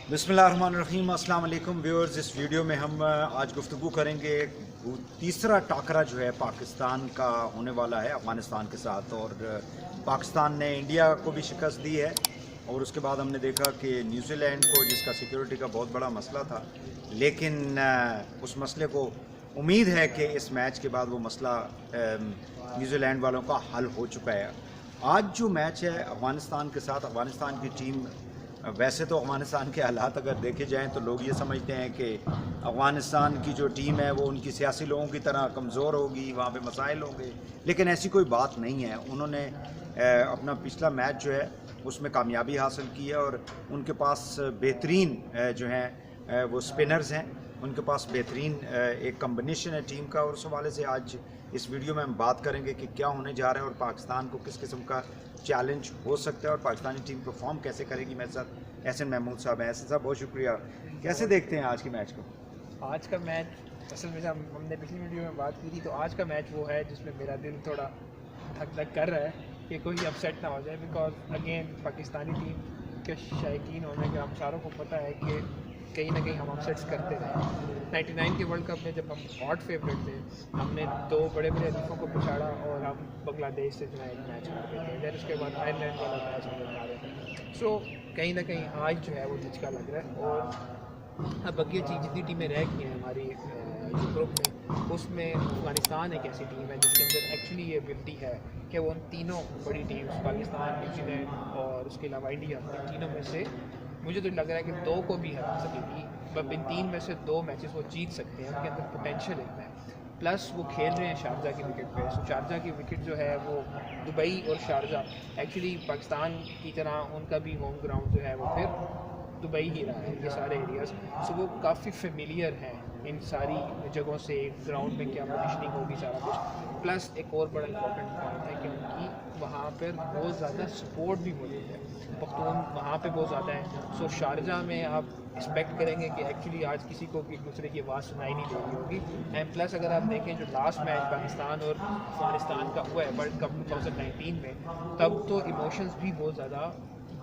बिस्मिल्लाहिर्रहमानिर्रहीम, अस्सलाम वालेकुम व्यूअर्स। इस वीडियो में हम आज गुफ्तगू करेंगे तीसरा टाकरा जो है पाकिस्तान का होने वाला है अफ़गानिस्तान के साथ। और पाकिस्तान ने इंडिया को भी शिकस्त दी है और उसके बाद हमने देखा कि न्यूजीलैंड को, जिसका सिक्योरिटी का बहुत बड़ा मसला था, लेकिन उस मसले को उम्मीद है कि इस मैच के बाद वो मसला न्यूजीलैंड वालों का हल हो चुका है। आज जो मैच है अफ़गानिस्तान के साथ, अफ़गानिस्तान की टीम, वैसे तो अफ़गानिस्तान के हालात अगर देखे जाएं तो लोग ये समझते हैं कि अफ़गानिस्तान की जो टीम है वो उनकी सियासी लोगों की तरह कमज़ोर होगी, वहाँ पे मसाइल होंगे, लेकिन ऐसी कोई बात नहीं है। उन्होंने अपना पिछला मैच जो है उसमें कामयाबी हासिल की है और उनके पास बेहतरीन जो हैं वो स्पिनर्स हैं, उनके पास बेहतरीन एक कम्बिनेशन है टीम का। और उस हवाले से आज इस वीडियो में हम बात करेंगे कि क्या होने जा रहा है और पाकिस्तान को किस किस्म का चैलेंज हो सकता है और पाकिस्तानी टीम परफॉर्म कैसे करेगी। मेरे साथ एहसन महमूद साहब हैं। एहसन साहब, बहुत शुक्रिया। कैसे देखते हैं आज के मैच को? आज का मैच असल में हमने पिछली वीडियो में बात की थी, तो आज का मैच वो है जिसमें मेरा दिल थोड़ा धक धक कर रहा है कि कोई अपसेट ना हो जाए, बिकॉज अगेन पाकिस्तानी टीम के शायकीन होने के हम सारों को पता है कि कहीं ना कहीं हम अपसेट्स करते रहे। 99 के वर्ल्ड कप में जब हम हॉट फेवरेट थे, हमने दो बड़े बड़े हरीफों को पिछाड़ा और हम बांग्लादेश से जो है एक मैच हार गए थे। फिर उसके बाद आयरलैंड वाला मैच हम लोग हारे थे। सो कहीं ना कहीं आज जो है वो झटका लग रहा है। और अब बाकी चीज़ जितनी टीमें रह गई हैं हमारी जो ग्रुप में, उसमें अफगानिस्तान एक ऐसी टीम है जिसके अंदर एक्चुअली ये एबिलिटी है कि वो उन तीनों बड़ी टीम्स पाकिस्तान, न्यूजीलैंड और उसके अलावा इंडिया, इन तीनों में से मुझे तो लग रहा है कि दो को भी हरा सकेगी। बट इन तीन में से दो मैचेस वो जीत सकते हैं, उनके अंदर पोटेंशियल इतना है। प्लस वो खेल रहे हैं शारजा की विकेट पे। सो शारजा की विकेट जो है वो दुबई और शारजा एक्चुअली पाकिस्तान की तरह उनका भी होम ग्राउंड जो है वो फिर दुबई ही रहा है, ये सारे एरियाज़। सो वो काफ़ी फेमिलियर हैं इन सारी जगहों से, ग्राउंड में क्या पोजिशनिंग होगी, सारा कुछ। प्लस एक और बड़ा इंपॉर्टेंट पॉइंट है कि उनकी वहाँ पर बहुत ज़्यादा सपोर्ट भी मौजूद है, पख्तून वहाँ पे बहुत ज़्यादा है। सो शारजा में आप एक्सपेक्ट करेंगे कि एक्चुअली आज किसी को भी एक दूसरे की आवाज़ सुनाई नहीं दे रही होगी। एंड प्लस अगर आप देखें जो लास्ट मैच पाकिस्तान और अफगानिस्तान का हुआ है वर्ल्ड कप 2019 में, तब तो इमोशंस भी बहुत ज़्यादा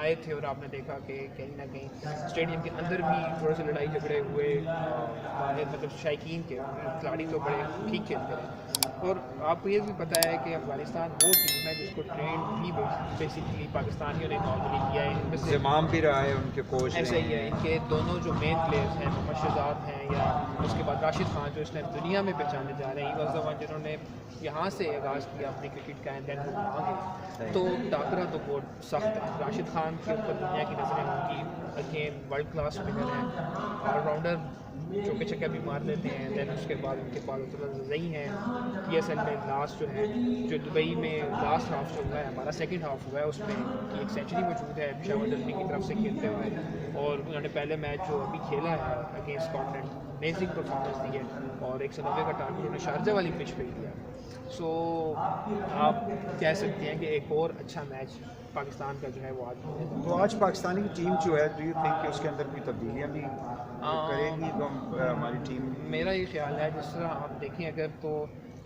आए थे और आपने देखा कि कहीं ना कहीं स्टेडियम के अंदर भी थोड़े से लड़ाई झगड़े हुए। मतलब शायकीन के खिलाड़ी तो बड़े ठीक खेलते रहे। और आपको ये भी पता है कि अफगानिस्तान वो टीम है जिसको ट्रेंड भी बेसिकली पाकिस्तानियों ने नॉर्मली किया है। इनमें से इमाम भी रहा है, उनके कोच ऐसा ही है। इनके दोनों जो मेन प्लेयर्स हैं, मोहम्मद शहजाद हैं या उसके बाद राशिद खान, जो इस टाइम दुनिया में पहचाने जा रहे हैं, वॉज द वन जिन्होंने यहाँ से आगाज़ किया अपनी क्रिकेट का। एंड देन वो वहाँ गए, तो टाकरा तो बहुत सख्त है। राशिद खान के ऊपर दुनिया की नज़रें होंगी। अगेन वर्ल्ड क्लास स्पिनर हैं, ऑलराउंडर, चौके छक्के भी मार लेते हैं। दैन उसके बाद उनके पास रही हैं PSL में लास्ट जो है, जो दुबई में लास्ट हाफ जो हुआ है, हमारा सेकंड हाफ हुआ है, उसमें उनकी एक सेंचुरी मौजूद है पेशावर दर्बी की तरफ से खेलते हुए। और उन्होंने पहले मैच जो अभी खेला है अगेंस्ट स्कॉटलैंड, अमेजिंग परफॉर्मेंस दी है और 190 का टारगेट उन्होंने शारजा वाली पिच पे दिया। सो आप कह सकते हैं कि एक और अच्छा मैच पाकिस्तान का जो है वो आज होगा। तो आज पाकिस्तानी की टीम जो है, डू यू थिंक कि उसके अंदर कोई तब्दीलियाँ भी करेगी तो हमारी टीम? मेरा ये ख्याल है, जिस तरह आप देखें अगर, तो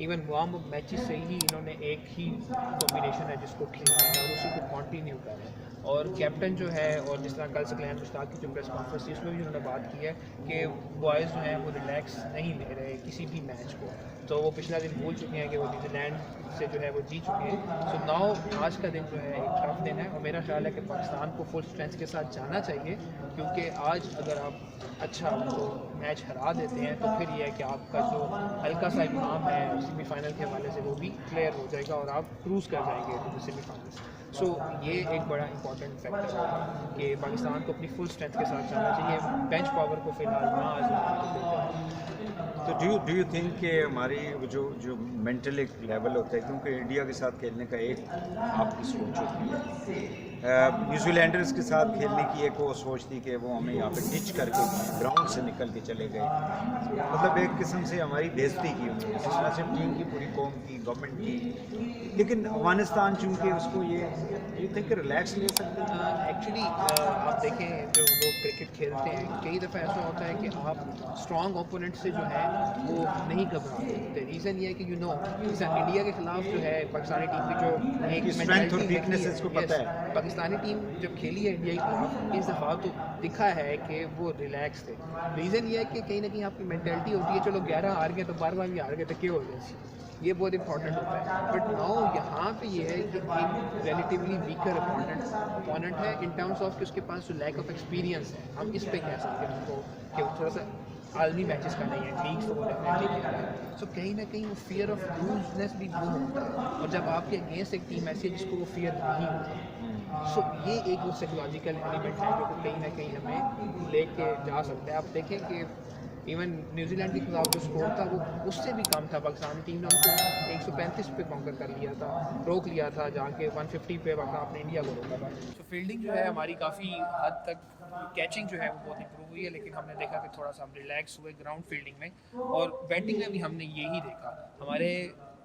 इवन वार्म अप मैचेस से ही इन्होंने एक ही कॉम्बिनेशन है जिसको खेलना है और उसी को कंटिन्यू करें। और कैप्टन जो है, और जिस तरह कल से क्लैन मुश्ताक की जो प्रेस कॉन्फ्रेंस थी उसमें भी उन्होंने बात की है कि बॉयज़ जो हैं वो रिलैक्स नहीं ले रहे किसी भी मैच को। तो वो पिछला दिन भूल चुके हैं कि वो न्यूजीलैंड से जो है वो जीत चुके हैं। सो नाउ आज का दिन जो है एक टफ दिन है और मेरा ख्याल है कि पाकिस्तान को फुल स्ट्रेंथ के साथ जाना चाहिए, क्योंकि आज अगर आप अच्छा तो मैच हरा देते हैं तो फिर ये है कि आपका जो हल्का सा इमाम है सेमीफाइनल के हवाले से वो भी क्लियर हो जाएगा और आप क्रूज़ कर जाएंगे सेमीफाइनल। सो ये एक बड़ा इंपॉर्टेंट फैक्टर है कि पाकिस्तान को अपनी फुल स्ट्रेंथ के साथ जाना चाहिए, बेंच पावर को फिलहाल ना आजमाएं। तो डू यू थिंक कि हमारी जो मेंटल एक लेवल होता है, क्योंकि इंडिया के साथ खेलने का एक आपकी सोच होती है, न्यूजीलैंडर्स के साथ खेलने की एक वो सोच थी कि वो हमें यहाँ पे डिच करके ग्राउंड से निकल के चले गए, मतलब एक किस्म से हमारी बेइज्जती की उन्होंने, जिस तरह से टीम की, पूरी कौम की, गवर्नमेंट की। लेकिन अफगानिस्तान चूँकि उसको ये थिंक रिलैक्स ले सकते हैं। एक्चुअली आप देखें जो लोग क्रिकेट खेलते हैं, कई दफ़ा ऐसा होता है कि आप स्ट्रॉन्ग ओपोनेंट से जो है वो नहीं घबराते। रीज़न ये है कि जैसे इंडिया के खिलाफ जो है पाकिस्तानी टीम की जो एक स्ट्रेंथ और वीकनेसेस को पता है। पाकिस्तानी टीम जब खेली है इंडिया के खिलाफ इस दफ़ा, तो दिखा है कि वो रिलैक्स थे। रीज़न ये है कि कहीं ना कहीं आपकी मेंटेलिटी होती है, चलो 11 हार गए तो 12वां भी हार गए तो क्या हो जाए, ये बहुत इंपॉर्टेंट होता है। बट नाउ यहाँ पे ये है कि एक रिलेटिवली वीकर अपोनेंट है इन टर्म्स ऑफ कि उसके पास जो लैक ऑफ एक्सपीरियंस है, हम इस पे कह सकते हैं उसको कि वो थोड़ा सा आलमी मैचेस का नहीं है, लीग्स तो वो डेफिनेटली खेल रहा है। सो कहीं ना कहीं वो फियर ऑफ लूजनेस भी वो होता है, और जब आपके अगेंस्ट एक टीम ऐसी है जिसको वो फियर नहीं होता, सो ये एक वो साइकोलॉजिकल एलिमेंट है जो कहीं ना कहीं हमें लेके जा सकता है। आप देखें कि इवन न्यूजीलैंड के खिलाफ जो स्कोर था वो उससे भी कम था, पाकिस्तानी टीम ने उनको 135 पे कॉन्कर कर लिया था, रोक लिया था, जाके 150 पे अपने इंडिया को रोका था। तो फील्डिंग जो है हमारी काफ़ी हद तक, कैचिंग जो है वो बहुत इंप्रूव हुई है, लेकिन हमने देखा कि थोड़ा सा हम रिलैक्स हुए ग्राउंड फील्डिंग में, और बैटिंग में भी हमने यही देखा, हमारे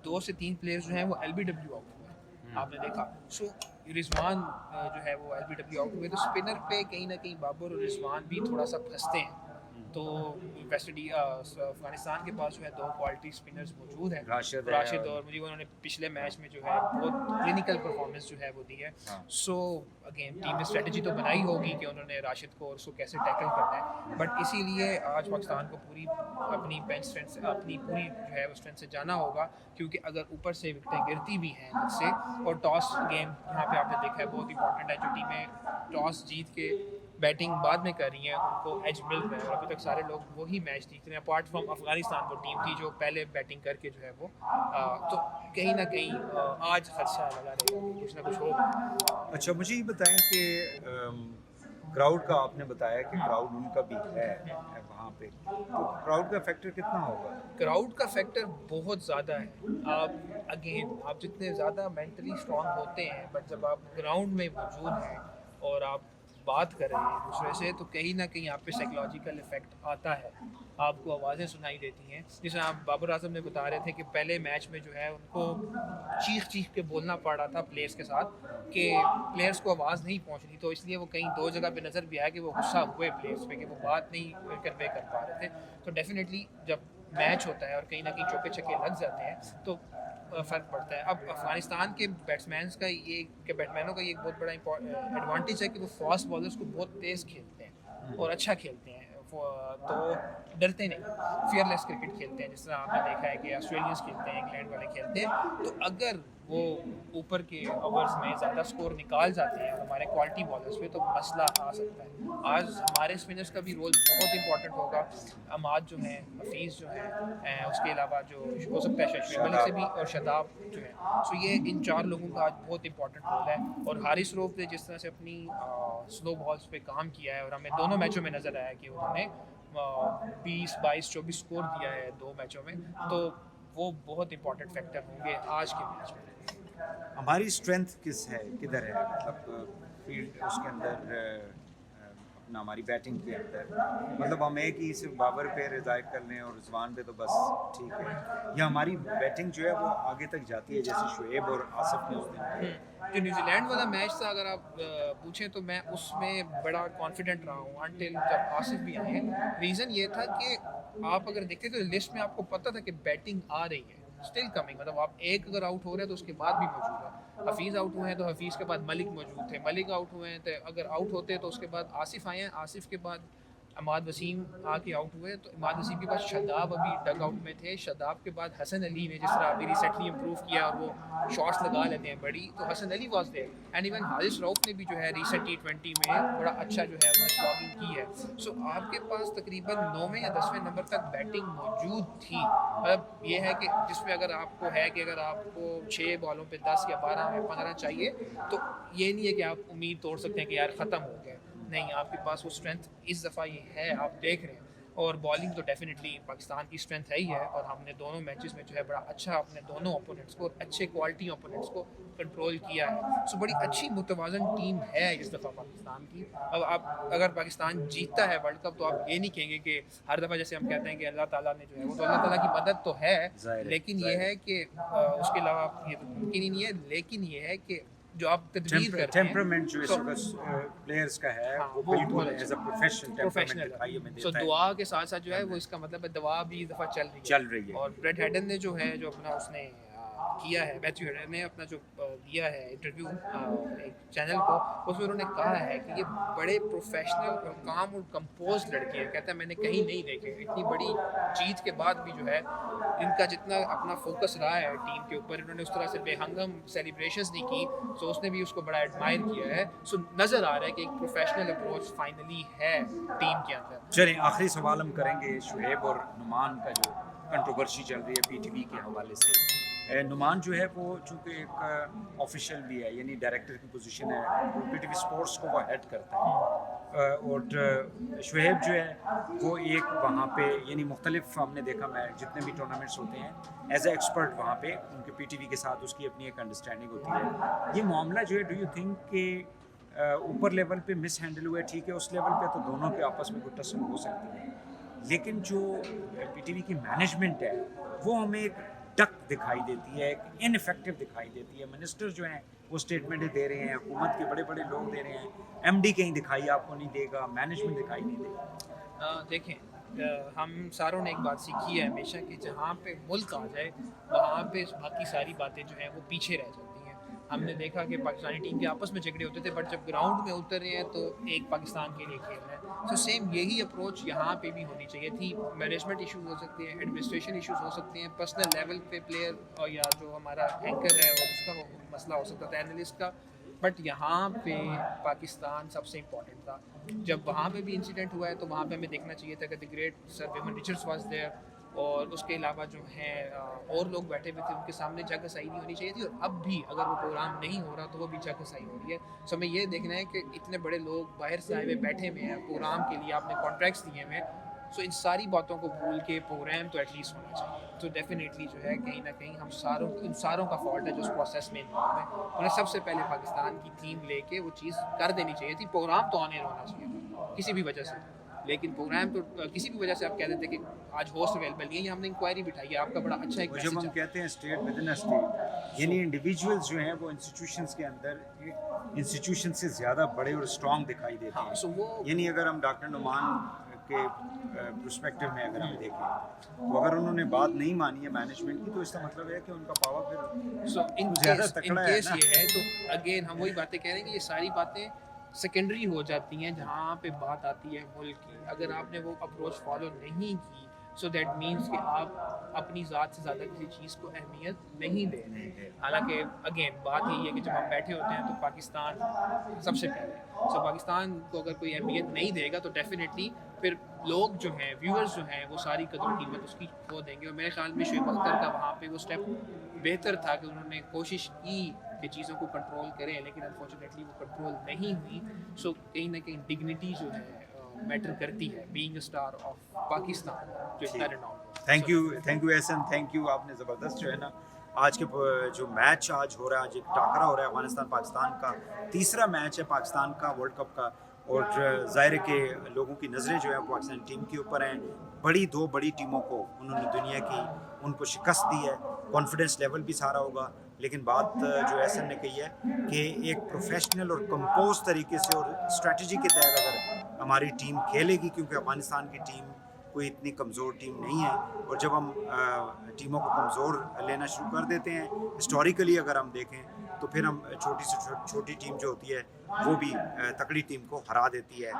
2 से 3 प्लेयर्स जो हैं वो LBW आउट हुए, आपने देखा। सो रिजवान जो है वो LBW आउट हुए, तो स्पिनर पे कहीं ना कहीं बाबर और रिजवान भी थोड़ा सा फंसते हैं। तो वेस्ट इंडीज अफगानिस्तान के पास जो है 2 क्वालिटी स्पिनर्स मौजूद हैं, राशिद और मुझे, उन्होंने पिछले मैच में जो है बहुत क्लिनिकल परफॉर्मेंस जो है वो दी है। सो अगेन टीम ने स्ट्रेटजी तो बनाई होगी कि उन्होंने राशिद को और उसको कैसे टैकल करना है, बट इसीलिए आज पाकिस्तान को पूरी अपनी बेंच स्ट्रेंथ से, अपनी पूरी जो है वो स्ट्रेंथ से जाना होगा, क्योंकि अगर ऊपर से विकेटें गिरती भी हैं इससे, और टॉस गेम यहाँ पे आपने देखा है बहुत इंपॉर्टेंट है, जो टीमें टॉस जीत के बैटिंग बाद में कर रही हैं उनको एज मिल रहा है, और अभी तक सारे लोग वही मैच जीत रहे हैं, अपार्ट फ्रॉम अफगानिस्तान वो टीम थी जो पहले बैटिंग करके जो है वो तो कहीं ना कहीं आज खदशा लगा रहेगा कि कुछ ना कुछ होगा। अच्छा, मुझे ये बताएं कि क्राउड का आपने बताया कि क्राउड उनका भी है वहाँ पे, तो क्राउड का फैक्टर कितना होगा? क्राउड का फैक्टर बहुत ज़्यादा है। आप जितने ज़्यादा मेंटली स्ट्रांग होते हैं, बट जब आप ग्राउंड में मौजूद हैं और आप बात कर रहे हैं एक दूसरे से, तो कहीं ना कहीं आप पे साइकोलॉजिकल इफेक्ट आता है, आपको आवाज़ें सुनाई देती हैं। जैसे आप बाबर आजम ने बता रहे थे कि पहले मैच में जो है उनको चीख के बोलना पड़ रहा था प्लेयर्स के साथ कि प्लेयर्स को आवाज़ नहीं पहुंच रही, तो इसलिए वो कहीं 2 जगह पे नज़र भी आया कि वो गुस्सा हुए प्लेयर्स पे कि वो बात नहीं कन्वे कर पा रहे थे। तो डेफिनेटली जब मैच होता है और कहीं ना कहीं चौके छक्के लग जाते हैं तो फ़र्क पड़ता है। अब अफगानिस्तान के बैट्समैनों का ये एक बहुत बड़ा एडवांटेज है कि वो फास्ट बॉलर्स को बहुत तेज़ खेलते हैं और अच्छा खेलते हैं, तो डरते नहीं, फियरलेस क्रिकेट खेलते हैं, जिस तरह आपने देखा है कि ऑस्ट्रेलियंस खेलते हैं, इंग्लैंड वाले खेलते हैं। तो अगर वो ऊपर के ओवर्स में ज़्यादा स्कोर निकाल जाते हैं हमारे क्वालिटी बॉलर्स पे, तो मसला आ सकता है। आज हमारे स्पिनर्स का भी रोल बहुत इंपॉर्टेंट होगा। अमाद जो है, हफीज़ जो है, उसके अलावा जो हो सकता है शशवी मलिक से भी, और शदाब जो है, सो ये इन 4 लोगों का आज बहुत इंपॉर्टेंट रोल है। और हारिस रऊफ ने जिस तरह से अपनी स्लो बॉल्स पे काम किया है, और हमें दोनों मैचों में नज़र आया कि उन्होंने 20, 22, 24 स्कोर दिया है 2 मैचों में, तो वो बहुत इंपॉर्टेंट फैक्टर होंगे आज के मैच में। हमारी स्ट्रेंथ किधर है, मतलब फील्ड उसके अंदर, अपना हमारी बैटिंग के अंदर, मतलब हम एक ही सिर्फ बाबर पे रिजाइड कर लें और रिजवान पे तो बस ठीक है, या हमारी बैटिंग जो है वो आगे तक जाती है, जैसे शुएब और आसिफ ने उस दिन जो न्यूजीलैंड वाला मैच था, अगर आप पूछें तो मैं उसमें बड़ा कॉन्फिडेंट रहा हूँ अनटिल जब आसिफ भी आए हैं। रीज़न ये था कि आप अगर देखते तो लिस्ट में आपको पता था कि बैटिंग आ रही है, स्टिल कमिंग, मतलब आप एक अगर आउट हो रहे हैं तो उसके बाद भी मौजूद है। हफीज़ आउट हुए हैं तो हफीज़ के बाद मलिक मौजूद थे, मलिक आउट हुए हैं तो अगर आउट होते तो उसके बाद आसिफ आए हैं, आसिफ के बाद अमाद वसीम आके आउट हुए, तो अमाद वसीम के बाद शदाब अभी डग आउट में थे, शदाब के बाद हसन अली ने जिस तरह अभी रिसेंटली इंप्रूव किया और वो शॉट्स लगा लेते हैं बड़ी, तो Hasan Ali was there, and even Haris Rauf ने भी जो है रिसेंट T20 में बड़ा अच्छा जो है उन्होंने स्लॉगिंग की है। सो आपके पास तकरीबन 9वें या 10वें नंबर तक बैटिंग मौजूद थी। मतलब ये है कि जिसमें अगर आपको है कि अगर आपको 6 बॉलों पे 10 या 12 या 15 चाहिए, तो ये नहीं है कि आप उम्मीद तोड़ सकते हैं कि यार ख़त्म हो गया, नहीं, आपके पास वो स्ट्रेंथ इस दफ़ा ये है, आप देख रहे हैं। और बॉलिंग तो डेफिनेटली पाकिस्तान की स्ट्रेंथ है ही है, और हमने दोनों मैचेस में जो है बड़ा अच्छा अपने दोनों ओपोनेंट्स को, अच्छे क्वालिटी ओपोनेंट्स को कंट्रोल किया है। सो बड़ी अच्छी मुतवाज़न टीम है इस दफ़ा पाकिस्तान की। अब आप अगर पाकिस्तान जीतता है वर्ल्ड कप, तो आप ये नहीं कहेंगे कि हर दफ़ा जैसे हम कहते हैं कि अल्लाह ताला ने जो है, वो तो अल्लाह ताला की मदद तो है, लेकिन ये है कि उसके अलावा ये तो मुमकिन ही नहीं है, लेकिन ये है कि जो आप तदबीर करते हैं, टेम्परामेंट जो इस प्लेयर्स का है, वो बिल्कुल एज अ प्रोफेशनल है। सो दुआ के साथ साथ जो है वो, इसका मतलब है दुआ भी इस दफ़ा चल रही है। और ब्रेट हेडन ने जो है, जो अपना उसने किया है, मैथ्यू हेडन ने अपना जो दिया है इंटरव्यू एक चैनल को, उसमें उन्होंने कहा है कि ये बड़े प्रोफेशनल और काम और कंपोज लड़के हैं। कहता है मैंने कहीं नहीं देखे, इतनी बड़ी जीत के बाद भी जो है इनका जितना अपना फोकस रहा है टीम के ऊपर, इन्होंने उस तरह से बेहंगम सेलिब्रेशंस नहीं की, सो उसने भी उसको बड़ा एडमायर किया है। सो नज़र आ रहा है कि एक प्रोफेशनल अप्रोच फाइनली है टीम के अंदर। चलें, आखिरी सवाल हम करेंगे शुएब और नुमान का जो कंट्रोवर्सी चल रही है पीटीवी के हवाले से। नुमान जो है वो चूँकि एक ऑफिशियल भी है, यानी डायरेक्टर की पोजीशन है, वो पीटीवी स्पोर्ट्स को वो हेड करता है, और शुएब जो है वो एक वहाँ पे यानी मुख्तलिफ हमने देखा मैं जितने भी टूर्नामेंट्स होते हैं एज ए एक्सपर्ट वहाँ पे उनके पीटीवी के साथ उसकी अपनी एक अंडरस्टैंडिंग होती है। ये मामला जो है डू यू थिंक कि ऊपर लेवल पे मिस हैंडल हुआ है? ठीक है, उस लेवल पे तो दोनों के आपस में कोई टसल हो सकती है, लेकिन जो पीटीवी की मैनेजमेंट है वो हमें एक डक दिखाई देती है, एक इनफेक्टिव दिखाई देती है। मिनिस्टर जो हैं वो स्टेटमेंटें दे रहे हैं, हुकूमत के बड़े बड़े लोग दे रहे हैं, एमडी कहीं दिखाई आपको नहीं देगा, मैनेजमेंट दिखाई नहीं देगा। देखें, हम सारों ने एक बात सीखी है हमेशा कि जहाँ पे मुल्क आ जाए वहाँ पे बाकी सारी बातें जो हैं वो पीछे रह जाती हैं। हमने देखा कि पाकिस्तानी टीम के आपस में झगड़े होते थे, बट जब ग्राउंड में उतर रहे हैं तो एक पाकिस्तान के लिए खेल रहे हैं। तो सेम यही अप्रोच यहाँ पे भी होनी चाहिए थी। मैनेजमेंट इश्यूज हो सकते हैं, एडमिनिस्ट्रेशन इश्यूज हो सकते हैं, पर्सनल लेवल पे प्लेयर और या जो हमारा एंकर है और उसका मसला हो सकता था, एनालिस्ट का, बट यहाँ पे पाकिस्तान सबसे इम्पोर्टेंट था। जब वहाँ पे भी इंसिडेंट हुआ है तो वहाँ पे हमें देखना चाहिए था कि the great sir Vivian Richards was there, और उसके अलावा जो है और लोग बैठे हुए थे, उनके सामने जगह सही नहीं होनी चाहिए थी, और अब भी अगर वो प्रोग्राम नहीं हो रहा तो वो भी जगह सही हो रही है। सो हमें ये देखना है कि इतने बड़े लोग बाहर से आए हुए बैठे हुए हैं प्रोग्राम के लिए, आपने कॉन्ट्रैक्ट्स दिए हुए हैं, सो इन सारी बातों को भूल के प्रोग्राम तो एटलीस्ट होना चाहिए। तो डेफिनेटली जो है कहीं ना कहीं हम इन सारों का फॉल्ट है जो उस प्रोसेस में इन्वॉल्व है। उन्हें सबसे पहले पाकिस्तान की टीम लेके वो चीज़ कर देनी चाहिए थी। प्रोग्राम तो ऑन एयर होना चाहिए था किसी भी वजह से, लेकिन प्रोग्राम तो किसी भी वजह से आप कह देते कि आज होस्ट अवेलेबल नहीं है या हमने इंक्वायरी बिठाई है, आपका बड़ा अच्छा एक जब हम कहते हैं state with in a state, यानी इंडिविजुअल्स जो हैं वो इंस्टीट्यूशंस के अंदर इंस्टीट्यूशन से ज़्यादा बड़े और स्ट्रॉन्ग दिखाई देते हैं। सो वो यानी अगर हम डॉक्टर नुमान के पर्सपेक्टिव में अगर हम देखें तो अगर उन्होंने बात नहीं मानी है मैनेजमेंट की, तो इसका मतलब है कि उनका पावर फिर सो इन ज़्यादा केस तकड़ा है ना। ये है तो अगेन हम वही बातें कह रहे हैं कि ये सारी बातें सेकेंडरी हो जाती हैं जहाँ पे बात आती है मुल्क की। अगर आपने वो अप्रोच फॉलो नहीं की, सो दैट मीन्स कि आप अपनी ज़ात से ज़्यादा किसी चीज़ को अहमियत नहीं दे रहे हैं। हालांकि अगेन बात यही है कि जब हम बैठे होते हैं तो पाकिस्तान सबसे पहले, सो पाकिस्तान को अगर कोई अहमियत नहीं देगा तो डेफिनेटली फिर लोग जो हैं, व्यूअर्स जो हैं, वो सारी कदर कीमत उसकी खो देंगे। और मेरे ख्याल में शुएब अख्तर का वहाँ पे वो स्टेप बेहतर था कि उन्होंने कोशिश की कि चीज़ों को कंट्रोल करें, लेकिन अनफॉर्चुनेटली वो कंट्रोल नहीं हुई। सो कहीं ना कहीं डिग्निटी जो है मैटर करती है, being a star of Pakistan जो इतना renowned. Thank you Ehsan, thank you. आपने ज़बरदस्त जो है ना आज के जो मैच आज हो रहा है, आज एक टाकरा हो रहा है अफगानिस्तान पाकिस्तान का, तीसरा मैच है पाकिस्तान का वर्ल्ड कप का, और ज़ाहिर है कि लोगों की नज़रें जो है पाकिस्तान टीम के ऊपर हैं। दो बड़ी टीमों को उन्होंने दुनिया की उनको शिकस्त दी है, कॉन्फिडेंस लेवल भी सारा होगा। लेकिन बात जो एहसन ने कही है कि एक प्रोफेशनल और कंपोज तरीके से और स्ट्रेटजी के तहत अगर हमारी टीम खेलेगी, क्योंकि अफगानिस्तान की टीम कोई इतनी कमज़ोर टीम नहीं है, और जब हम टीमों को कमज़ोर लेना शुरू कर देते हैं हिस्टोरिकली अगर हम देखें, तो फिर हम छोटी से छोटी टीम जो होती है वो भी तगड़ी टीम को हरा देती है।